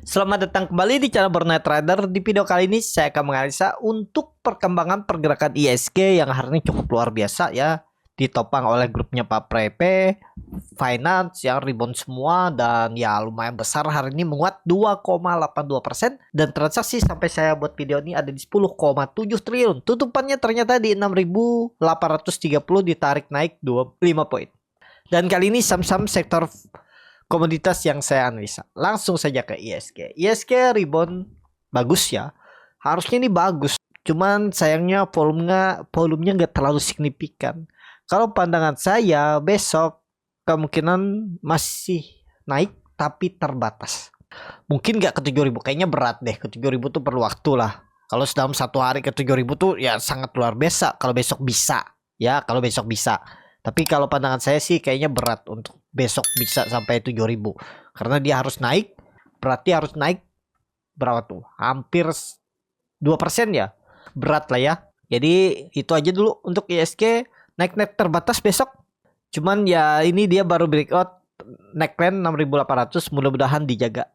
Selamat datang kembali di channel Burnet Trader. Di video kali ini saya akan menganalisa untuk perkembangan pergerakan ISG yang hari ini cukup luar biasa ya. Ditopang oleh grupnya Pak Prepe, Finance yang rebound semua dan ya lumayan besar hari ini menguat 2,82% dan transaksi sampai saya buat video ini ada di 10,7 triliun. Tutupannya ternyata di 6.830 ditarik naik 25 poin. Dan kali ini saham-saham sektor komoditas yang saya analisa. Langsung saja ke ISG. ISG rebound bagus ya. Harusnya ini bagus. Cuman sayangnya volumenya nggak terlalu signifikan. Kalau pandangan saya besok kemungkinan masih naik tapi terbatas. Mungkin nggak ke 7.000. Kayaknya berat deh. Ke 7.000 tuh perlu waktu lah. Kalau dalam satu hari ke 7.000 tuh ya sangat luar biasa. Kalau besok bisa. Ya kalau besok bisa. Tapi kalau pandangan saya sih kayaknya berat untuk besok bisa sampai 7.000. Karena dia harus naik. Berarti harus naik berapa tuh? Hampir 2% ya. Berat lah ya. Jadi itu aja dulu untuk ISG. Naik-naik terbatas besok. Cuman ya ini dia baru breakout. Neckline 6.800. Mudah-mudahan dijaga.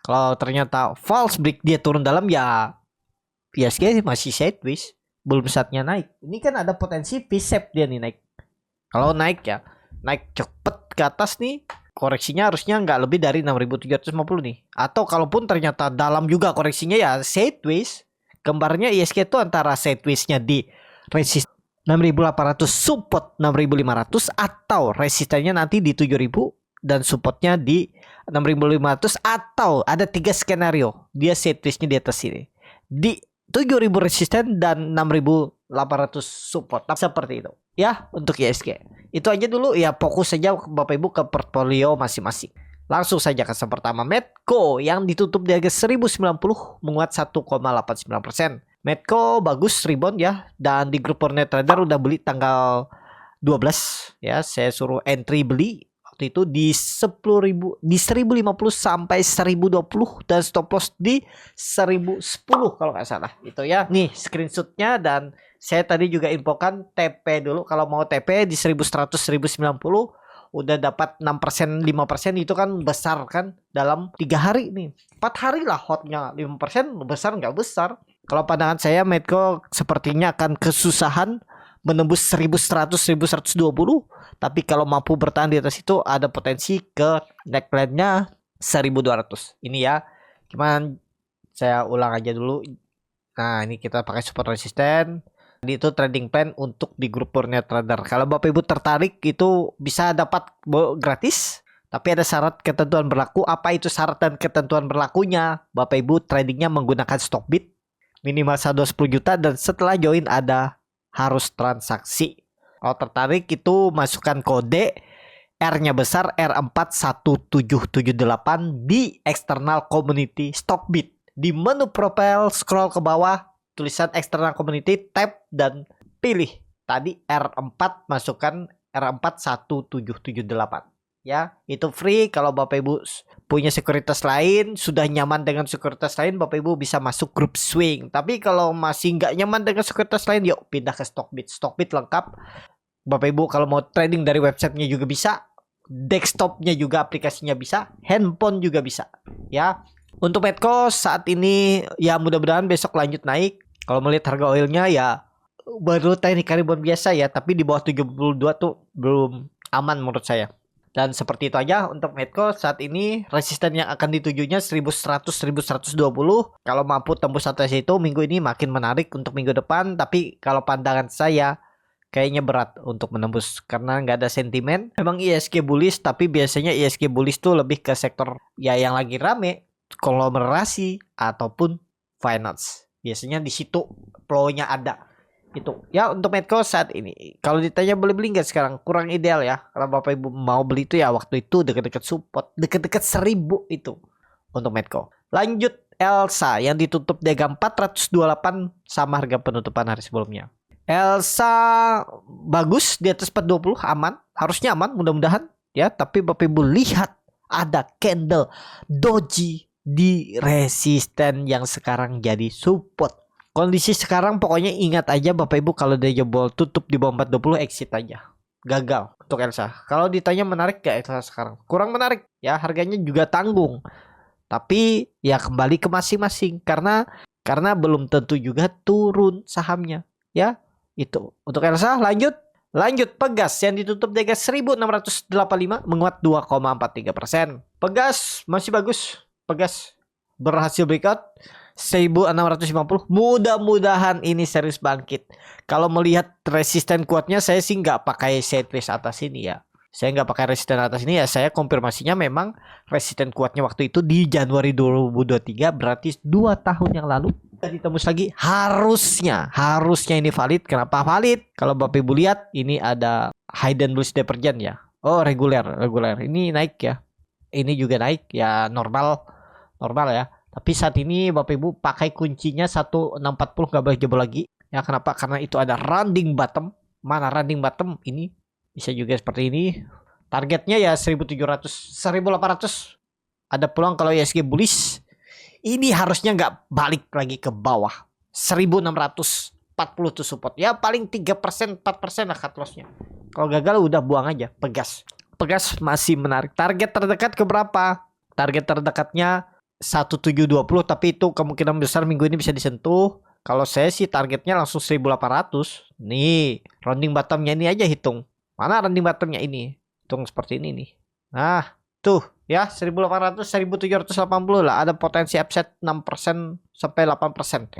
Kalau ternyata false break dia turun dalam ya ISG masih sideways. Belum saatnya naik. Ini kan ada potensi V-shape dia nih naik. Kalau naik ya, naik cepet ke atas nih, koreksinya harusnya nggak lebih dari 6.750 nih. Atau kalaupun ternyata dalam juga koreksinya ya sideways. Gambarnya ISG itu antara sidewaysnya di resist 6.800, support 6.500 atau resistannya nanti di 7.000 dan supportnya di 6.500 atau ada 3 skenario. Dia sidewaysnya di atas sini. Di 7.000 resisten dan 6.800 support. Seperti itu. Ya, untuk ISG. Itu aja dulu ya, fokus saja Bapak Ibu ke portfolio masing-masing. Langsung saja ke yang pertama, Medco yang ditutup di harga 1090 menguat 1,89%. Medco bagus rebound ya, dan di grup Burnet Trader udah beli tanggal 12 ya, saya suruh entry beli waktu itu di 10.000 di 1050 sampai 1020 dan stop loss di 1010 kalau nggak salah. Itu ya. Nih screenshotnya dan saya tadi juga infokan TP dulu. Kalau mau TP di 1100 1090 udah dapat 6% 5% itu kan besar kan dalam 3 hari nih. 4 hari lah hotnya 5% besar nggak besar. Kalau pandangan saya Medco sepertinya akan kesusahan menembus 1100 1120, tapi kalau mampu bertahan di atas itu ada potensi ke neckline-nya 1200. Ini ya. Cuman saya ulang aja dulu. Nah, ini kita pakai support resisten. Itu trading plan untuk di grup Burnet Trader. Kalau Bapak Ibu tertarik itu bisa dapat gratis, tapi ada syarat ketentuan berlaku. Apa itu syarat dan ketentuan berlakunya? Bapak Ibu tradingnya menggunakan stock bid minimal saldo 10 juta dan setelah join ada harus transaksi. Kalau tertarik itu masukkan kode R-nya besar R41778 di external community Stockbit. Di menu profile scroll ke bawah tulisan external community, tab dan pilih tadi R4, masukkan R41778. Ya, itu free. Kalau Bapak Ibu punya sekuritas lain, sudah nyaman dengan sekuritas lain, Bapak Ibu bisa masuk grup swing. Tapi kalau masih nggak nyaman dengan sekuritas lain, yuk pindah ke Stockbit. Stockbit lengkap. Bapak Ibu kalau mau trading dari websitenya juga bisa, desktopnya juga aplikasinya bisa, handphone juga bisa. Ya, untuk Medco saat ini ya mudah-mudahan besok lanjut naik. Kalau melihat harga oilnya ya baru teknik rebound biasa ya, tapi di bawah 72 tuh belum aman menurut saya. Dan seperti itu aja untuk Medco saat ini. Resisten yang akan ditujunya 1100 1120. Kalau mampu tembus atas itu minggu ini makin menarik untuk minggu depan. Tapi kalau pandangan saya kayaknya berat untuk menembus karena nggak ada sentimen. Memang ISG bullish, tapi biasanya ISG bullish tuh lebih ke sektor ya yang lagi rame, konglomerasi ataupun finance. Biasanya di situ flow-nya ada. Itu ya untuk Medco saat ini. Kalau ditanya beli nggak sekarang, kurang ideal ya. Kalau Bapak Ibu mau beli itu ya waktu itu dekat-dekat support, dekat-dekat 1000 itu untuk Medco. Lanjut Elsa yang ditutup di harga 428 sama harga penutupan hari sebelumnya. Elsa bagus di atas 420, aman, harusnya aman mudah-mudahan ya. Tapi Bapak Ibu lihat ada candle doji di resisten yang sekarang jadi support. Kondisi sekarang pokoknya ingat aja Bapak Ibu, kalau dia jebol tutup di bawah 420 exit aja. Gagal untuk Elsa. Kalau ditanya menarik gak Elsa sekarang? Kurang menarik ya, harganya juga tanggung. Tapi ya kembali ke masing-masing karena belum tentu juga turun sahamnya ya. Itu untuk Elsa. Lanjut Pegas yang ditutup di harga 1685 menguat 2,43%. Pegas masih bagus. Pegas berhasil breakout 1650. Mudah-mudahan ini serius bangkit. Kalau melihat resisten kuatnya, saya sih nggak pakai sideways atas ini ya. Saya nggak pakai resisten atas ini ya. Saya konfirmasinya memang resisten kuatnya waktu itu di Januari 2023, berarti 2 tahun yang lalu. Ditembus lagi, harusnya ini valid. Kenapa valid? Kalau Bapak Ibu lihat, ini ada hidden bullish divergence ya. Oh, reguler. Ini naik ya. Ini juga naik ya, normal ya. Tapi saat ini Bapak Ibu pakai kuncinya 1640, nggak boleh jebol lagi. Ya kenapa? Karena itu ada rounding bottom. Mana rounding bottom? Ini bisa juga seperti ini. Targetnya ya 1700, 1800. Ada peluang kalau ISG bullish. Ini harusnya nggak balik lagi ke bawah. 1640 tuh support. Ya paling 3%, 4% lah cut lossnya. Kalau gagal udah buang aja. Pegas masih menarik. Target terdekat ke berapa? Target terdekatnya 1720, tapi itu kemungkinan besar minggu ini bisa disentuh. Kalau saya sih targetnya langsung 1800. Nih, rounding bottomnya ini aja hitung. Mana rounding bottomnya ini? Hitung seperti ini nih. Nah, tuh ya 1800, 1780 lah. Ada potensi upside 6% sampai 8%.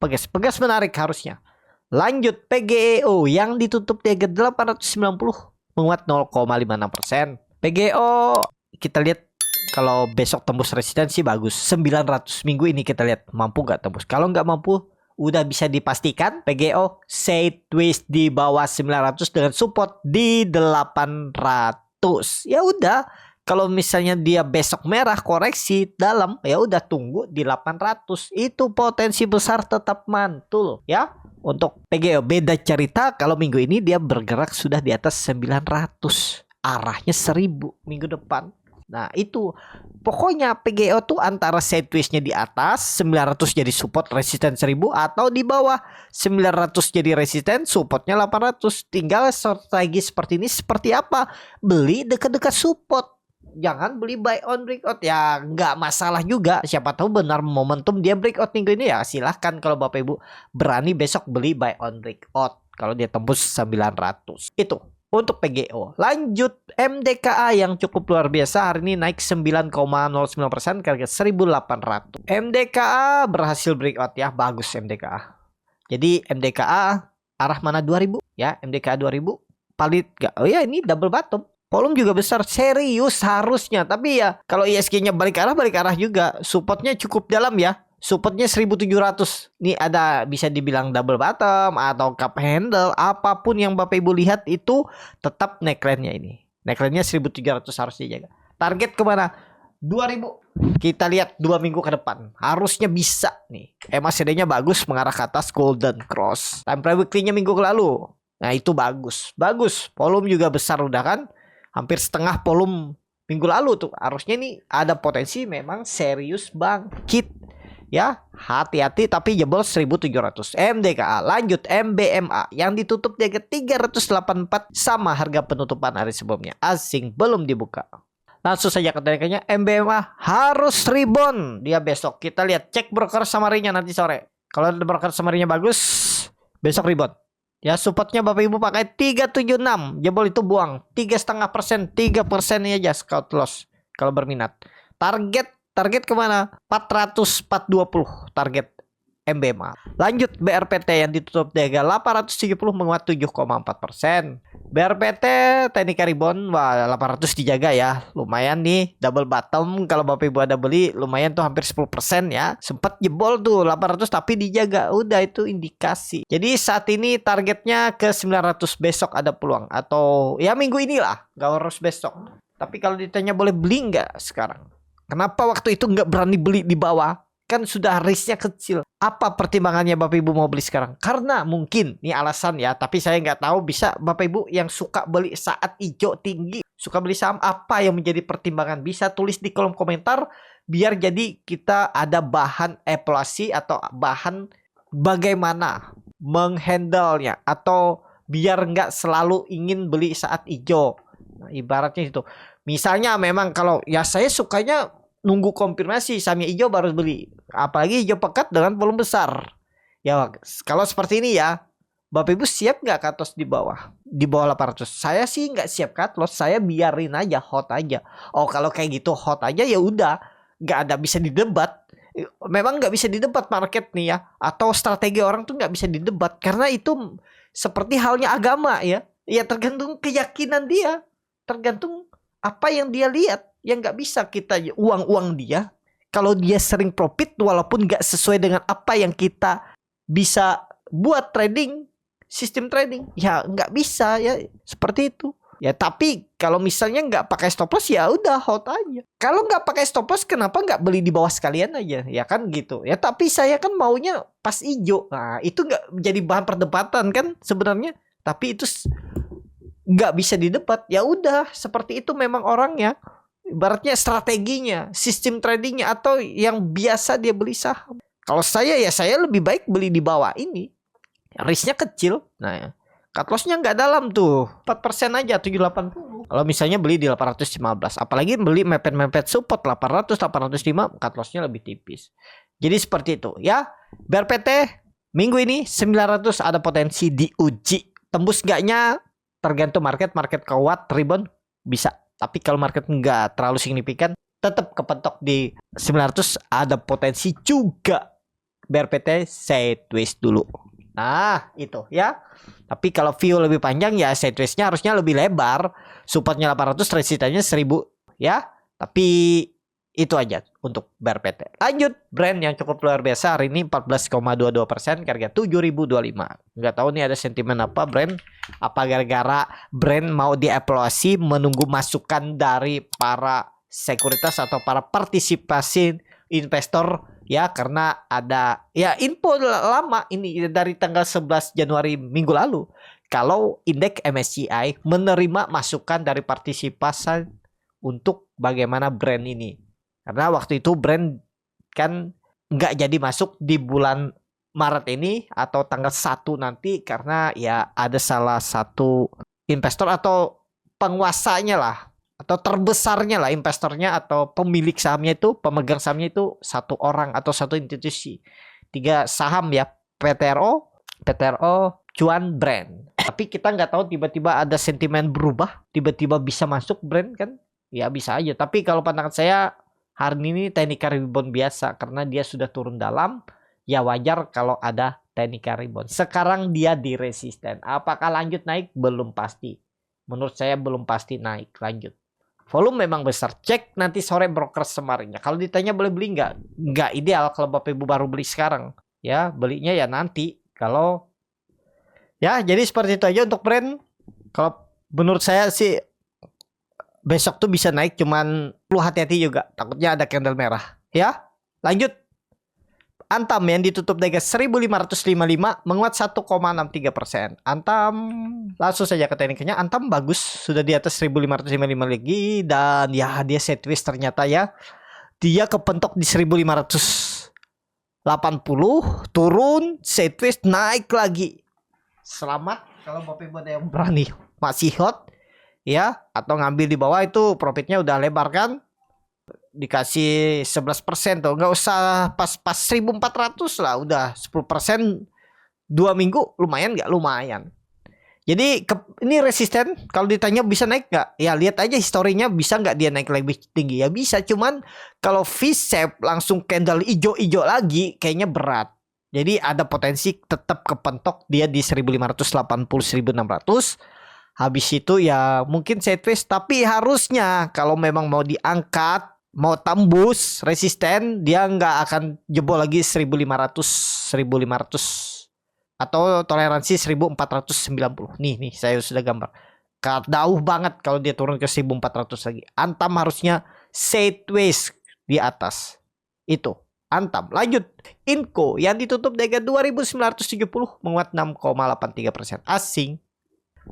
Pegas menarik harusnya. Lanjut PGEO yang ditutup di harga 890 menguat 0,56%. PGO kita lihat kalau besok tembus resistensi bagus. 900 minggu ini kita lihat mampu nggak tembus. Kalau nggak mampu, udah bisa dipastikan PGO sideways di bawah 900 dengan support di 800. Ya udah, kalau misalnya dia besok merah koreksi dalam, ya udah tunggu di 800. Itu potensi besar tetap mantul ya. Untuk PGO beda cerita kalau minggu ini dia bergerak sudah di atas 900. Arahnya 1000 minggu depan. Nah itu pokoknya PGO tuh antara sideways-nya di atas 900 jadi support resisten 1000, atau di bawah 900 jadi resisten supportnya 800. Tinggal strategi seperti ini seperti apa. Beli dekat-dekat support, jangan beli buy on breakout ya, nggak masalah juga. Siapa tahu benar momentum dia breakout minggu ini ya silahkan. Kalau Bapak Ibu berani besok beli buy on breakout kalau dia tembus 900. Itu untuk PGO. Lanjut MDKA yang cukup luar biasa, hari ini naik 9,09% ke harga 1800. MDKA berhasil breakout ya, bagus MDKA. Jadi MDKA arah mana 2000 ya, MDKA 2000 valid gak? Oh ya, ini double bottom. Volume juga besar, serius harusnya. Tapi ya kalau ISG-nya balik arah juga. Supportnya cukup dalam ya. Supportnya 1700. Ini ada bisa dibilang double bottom atau cup handle. Apapun yang Bapak Ibu lihat itu tetap neckline-nya ini. Neckline-nya 1700 harus dijaga. Target kemana? 2000. Kita lihat 2 minggu ke depan. Harusnya bisa nih. MACD-nya bagus mengarah ke atas, golden cross. Time frame weekly-nya minggu lalu. Nah itu bagus. Volume juga besar udah kan. Hampir setengah volume minggu lalu tuh. Harusnya ini ada potensi memang serius bangkit ya. Hati-hati tapi jebol 1700. MDKA. Lanjut MBMA yang ditutup di harga 384 sama harga penutupan hari sebelumnya. Asing belum dibuka. Langsung saja ke tarikannya. MBMA harus rebound dia besok. Kita lihat cek broker summary-nya nanti sore. Kalau broker summary-nya bagus, besok rebound. Ya supportnya Bapak Ibu pakai 376. Jebol itu buang 3,5%. 3% aja scout loss kalau berminat. Target kemana? 420 target MBMA. Lanjut BRPT yang ditutup di harga 870 menguat 7,4%. BRPT teknik rebound, wah 800 dijaga ya. Lumayan nih double bottom. Kalau Bapak Ibu ada beli lumayan tuh hampir 10% ya. Sempat jebol tuh 800 tapi dijaga. Udah itu indikasi. Jadi saat ini targetnya ke 900 besok ada peluang. Atau ya minggu inilah. Gak harus besok. Tapi kalau ditanya boleh beli nggak sekarang? Kenapa waktu itu nggak berani beli di bawah? Kan sudah risknya kecil. Apa pertimbangannya Bapak Ibu mau beli sekarang? Karena mungkin, ini alasan ya, tapi saya nggak tahu. Bisa Bapak Ibu yang suka beli saat hijau tinggi, suka beli saham, apa yang menjadi pertimbangan? Bisa tulis di kolom komentar, biar jadi kita ada bahan evaluasi atau bahan bagaimana menghandle-nya. Atau biar nggak selalu ingin beli saat hijau. Nah, ibaratnya itu. Misalnya memang kalau ya saya sukanya nunggu konfirmasi sahamnya hijau baru beli. Apalagi hijau pekat dengan volume besar. Ya kalau seperti ini ya, Bapak Ibu siap nggak cut loss di bawah? Di bawah 800. Saya sih nggak siap cut loss, saya biarin aja, hold aja. Oh kalau kayak gitu hold aja ya udah, nggak ada bisa didebat. Memang nggak bisa didebat market nih ya, atau strategi orang tuh nggak bisa didebat karena itu seperti halnya agama ya. Ya tergantung keyakinan dia, tergantung apa yang dia lihat. Yang nggak bisa kita uang dia. Kalau dia sering profit walaupun nggak sesuai dengan apa yang kita bisa buat trading, sistem trading, ya nggak bisa ya seperti itu. Ya tapi kalau misalnya nggak pakai stop loss ya udah hold aja. Kalau nggak pakai stop loss kenapa nggak beli di bawah sekalian aja? Ya kan gitu. Ya tapi saya kan maunya pas hijau. Nah itu nggak jadi bahan perdebatan kan sebenarnya. Tapi itu nggak bisa didebat. Ya udah seperti itu memang orangnya. Ibaratnya strateginya, sistem tradingnya atau yang biasa dia beli saham. Kalau saya ya saya lebih baik beli di bawah ini. Risknya kecil. Nah, cut loss-nya nggak dalam tuh. 4% aja 780. Kalau misalnya beli di 815, apalagi beli mepet-mepet support 800, 805, cut loss-nya lebih tipis. Jadi seperti itu ya. BRPT minggu ini 900 ada potensi diuji. Tembus nggaknya tergantung market kuat rebound bisa. Tapi kalau market nggak terlalu signifikan, tetap kepentok di 900 ada potensi juga. BRPT sideways dulu. Nah itu ya. Tapi kalau view lebih panjang ya sideways-nya harusnya lebih lebar. Supportnya 800, resistannya 1000 ya. Tapi itu aja untuk BRPT. Lanjut brand yang cukup luar biasa hari ini 14,22%, harga 7.025. Nggak tahu nih ada sentimen apa brand. Apa gara-gara brand mau dievaluasi menunggu masukan dari para sekuritas atau para partisipasi investor ya, karena ada ya info lama ini dari tanggal 11 Januari minggu lalu kalau indeks MSCI menerima masukan dari partisipasi untuk bagaimana brand ini. Karena waktu itu brand kan nggak jadi masuk di bulan Maret ini atau tanggal 1 nanti karena ya ada salah satu investor atau penguasanya lah atau terbesarnya lah investornya atau pemilik sahamnya itu, pemegang sahamnya itu satu orang atau satu institusi. 3 saham ya, PTRO, Cuan, Brand. Tapi kita nggak tahu tiba-tiba ada sentimen berubah, tiba-tiba bisa masuk brand kan? Ya bisa aja. Tapi kalau pandangan saya hari ini technical rebound biasa karena dia sudah turun dalam, ya wajar kalau ada technical rebound. Sekarang dia di resisten. Apakah lanjut naik? Belum pasti. Menurut saya belum pasti naik lanjut. Volume memang besar. Cek nanti sore broker semarinnya. Kalau ditanya boleh beli nggak ideal kalau Bapak Ibu baru beli sekarang. Ya belinya ya nanti. Kalau ya jadi seperti itu aja untuk brand. Kalau menurut saya sih besok tuh bisa naik, cuman perlu hati-hati juga. Takutnya ada candle merah. Ya, lanjut. Antam yang ditutup di 1555 menguat 1,63%. Antam langsung saja ke tekniknya. Antam bagus, sudah di atas 1555 lagi dan ya dia sideways ternyata ya. Dia kepentok di 1580, turun, sideways, naik lagi. Selamat kalau Bapak Ibu ada yang berani masih hot. Ya, atau ngambil di bawah itu profitnya udah lebar kan, dikasih 11% tuh, nggak usah pas 1400 lah, udah 10% 2 minggu lumayan nggak? Lumayan. Jadi ini resisten, kalau ditanya bisa naik nggak? Ya lihat aja historinya, bisa nggak dia naik lebih tinggi? Ya bisa, cuman kalau V-shape langsung candle hijau-hijau lagi kayaknya berat. Jadi ada potensi tetap kepentok dia di 1580 1600. Habis itu ya mungkin sideways, tapi harusnya kalau memang mau diangkat, mau tembus resisten, dia nggak akan jebol lagi 1500 atau toleransi 1490. Nih saya sudah gambar. Jauh banget kalau dia turun ke 1400 lagi. Antam harusnya sideways di atas. Itu Antam. Lanjut. Inco yang ditutup di 2970 menguat 6,83%. Asing.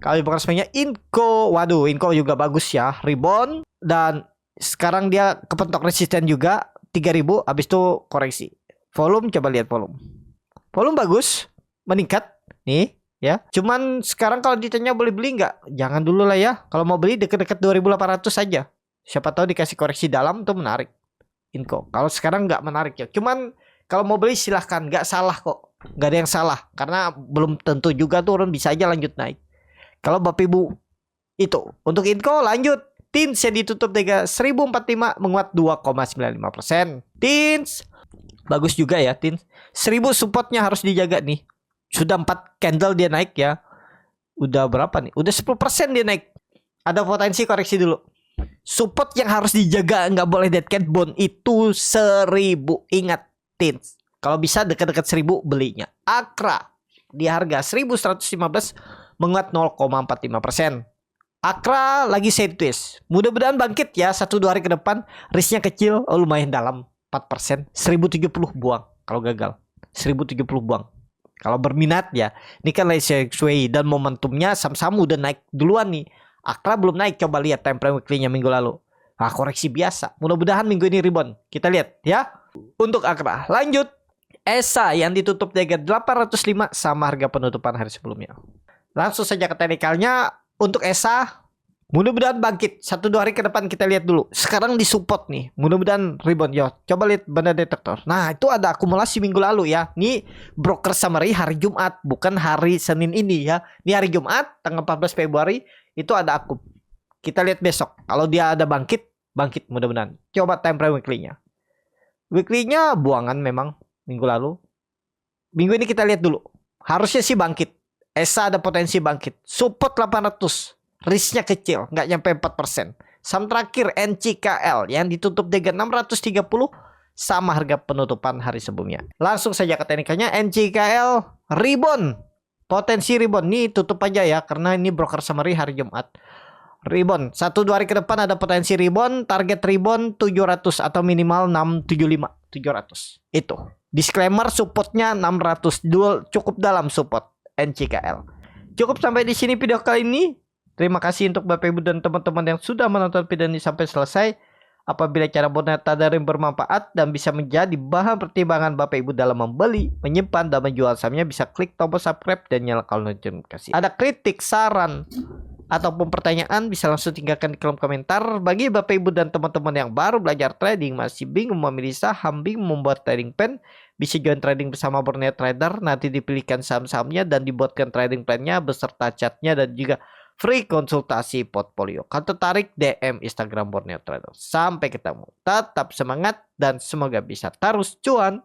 Kalau bukan sebenarnya Inco, waduh Inco juga bagus ya, rebound dan sekarang dia kepentok resisten juga 3000, habis itu koreksi. Volume coba lihat volume. Volume bagus, meningkat nih ya. Cuman sekarang kalau ditanya boleh beli nggak? Jangan dulu lah ya. Kalau mau beli deket-deket 2800 saja. Siapa tahu dikasih koreksi dalam tuh menarik. Inco. Kalau sekarang nggak menarik ya. Cuman kalau mau beli silahkan, nggak salah kok. Nggak ada yang salah karena belum tentu juga turun, bisa aja lanjut naik. Kalau Bapak Ibu itu untuk Inco lanjut. Tins yang ditutup 1045 menguat 2,95%. Tins bagus juga ya Tins. 1000 supportnya harus dijaga nih. Sudah 4 candle dia naik ya. Udah berapa nih? Udah 10% dia naik. Ada potensi koreksi dulu. Support yang harus dijaga, nggak boleh dead cat bond itu 1000. Ingat Tins, kalau bisa dekat-dekat 1000 belinya. Akra di harga 1115 menguat 0,45%. Akra lagi sideways. Mudah-mudahan bangkit ya 1-2 hari ke depan. Risknya kecil, lumayan dalam 4%. 1070 buang kalau gagal. 1070 buang. Kalau berminat ya. Ini kan sesuai dan momentumnya sama-sama udah naik duluan nih. Akra belum naik, coba lihat time frame weekly-nya minggu lalu. Nah, koreksi biasa. Mudah-mudahan minggu ini rebound. Kita lihat ya. Untuk Akra, lanjut. ESA yang ditutup di harga 805 sama harga penutupan hari sebelumnya. Langsung saja ke teknikalnya. Untuk ESA, mudah-mudahan bangkit 1-2 hari ke depan, kita lihat dulu. Sekarang di support nih, mudah-mudahan rebound. Yo, coba lihat banda detektor. Nah, itu ada akumulasi minggu lalu ya. Ini broker summary hari Jumat, bukan hari Senin ini ya. Ini hari Jumat tanggal 14 Februari itu ada akum. Kita lihat besok. Kalau dia ada bangkit mudah-mudahan. Coba time frame weekly-nya. Weekly-nya buangan memang minggu lalu. Minggu ini kita lihat dulu. Harusnya sih bangkit. ESA ada potensi bangkit. Support 800. Risknya kecil, nggak nyampe 4%. Saham terakhir NCKL yang ditutup dengan 630 sama harga penutupan hari sebelumnya. Langsung saja ke teknikalnya. NCKL rebound. Potensi rebound. Nih tutup aja ya, karena ini broker summary hari Jumat. Rebound. 1-2 hari ke depan ada potensi rebound. Target rebound 700 atau minimal 675. 700. Itu. Disclaimer, supportnya 600. Cukup dalam support NCKL. Cukup sampai di sini video kali ini. Terima kasih untuk Bapak Ibu dan teman-teman yang sudah menonton video ini sampai selesai. Apabila cara Tadaring bermanfaat dan bisa menjadi bahan pertimbangan Bapak Ibu dalam membeli, menyimpan, dan menjual sahamnya, bisa klik tombol subscribe dan nyalakan notifikasi. Ada kritik, saran, ataupun pertanyaan bisa langsung tinggalkan di kolom komentar. Bagi Bapak Ibu dan teman-teman yang baru belajar trading, masih bingung memilih saham, bingung membuat trading plan, bisa join trading bersama Borneo Trader. Nanti dipilihkan saham-sahamnya dan dibuatkan trading plan-nya beserta chatnya dan juga free konsultasi portfolio. Kalau tertarik, DM Instagram Borneo Trader. Sampai ketemu. Tetap semangat dan semoga bisa terus cuan.